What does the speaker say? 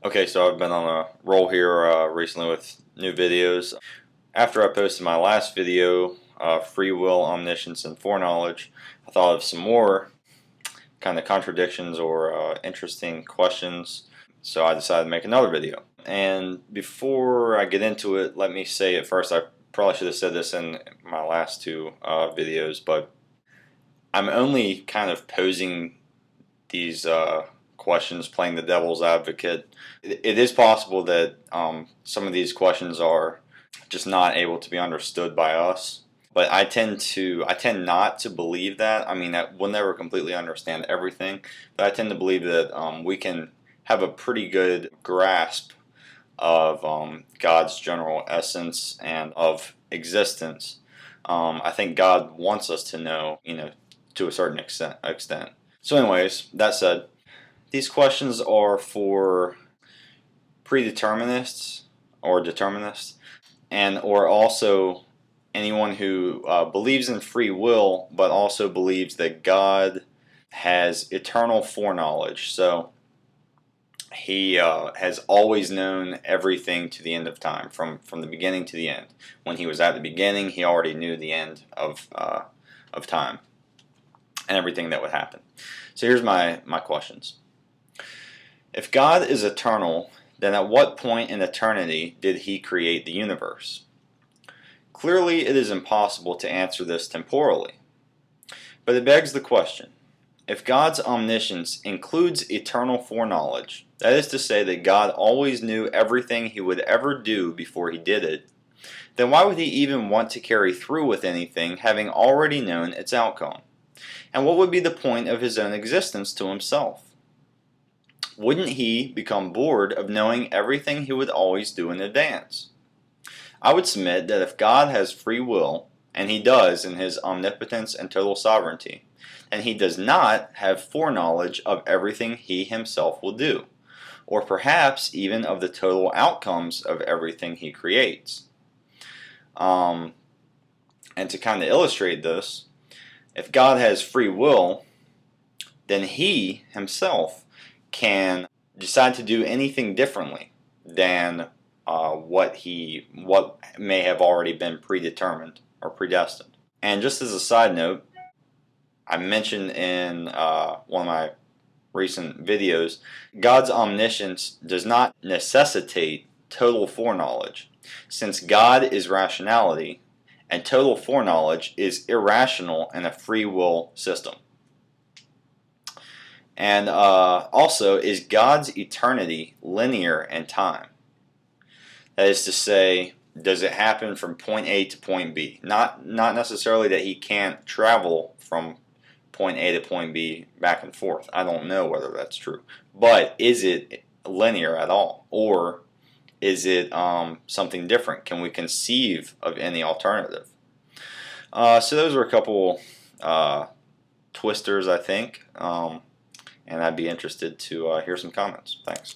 Okay, so I've been on a roll here recently with new videos. After I posted my last video, Free Will, Omniscience, and Foreknowledge, I thought of some more kind of contradictions or interesting questions, so I decided to make another video. And before I get into it, let me say at first, I probably should have said this in my last two videos, but I'm only kind of posing these questions, playing the devil's advocate. It is possible that some of these questions are just not able to be understood by us, but I tend not to believe that. I mean, that we'll never completely understand everything, but I tend to believe that we can have a pretty good grasp of God's general essence and of existence. I think God wants us to know, to a certain extent. So anyways, that said, these questions are for predeterminists or determinists, and or also anyone who believes in free will but also believes that God has eternal foreknowledge. So he has always known everything to the end of time, from the beginning to the end. When he was at the beginning, he already knew the end of time and everything that would happen. So here's my questions. If God is eternal, then at what point in eternity did he create the universe? Clearly, it is impossible to answer this temporally. But it begs the question, if God's omniscience includes eternal foreknowledge, that is to say that God always knew everything he would ever do before he did it, then why would he even want to carry through with anything having already known its outcome? And what would be the point of his own existence to himself? Wouldn't he become bored of knowing everything he would always do in advance? I would submit that if God has free will, and he does in his omnipotence and total sovereignty, and he does not have foreknowledge of everything he himself will do, or perhaps even of the total outcomes of everything he creates. And to kind of illustrate this, if God has free will, then he himself can decide to do anything differently than what may have already been predetermined or predestined. And just as a side note, I mentioned in one of my recent videos, God's omniscience does not necessitate total foreknowledge, since God is rationality and total foreknowledge is irrational in a free will system. And also, is God's eternity linear in time? That is to say, does it happen from point A to point B? Not necessarily that he can't travel from point A to point B back and forth. I don't know whether that's true. But is it linear at all? Or is it something different? Can we conceive of any alternative? So those are a couple twisters, I think. And I'd be interested to hear some comments. Thanks.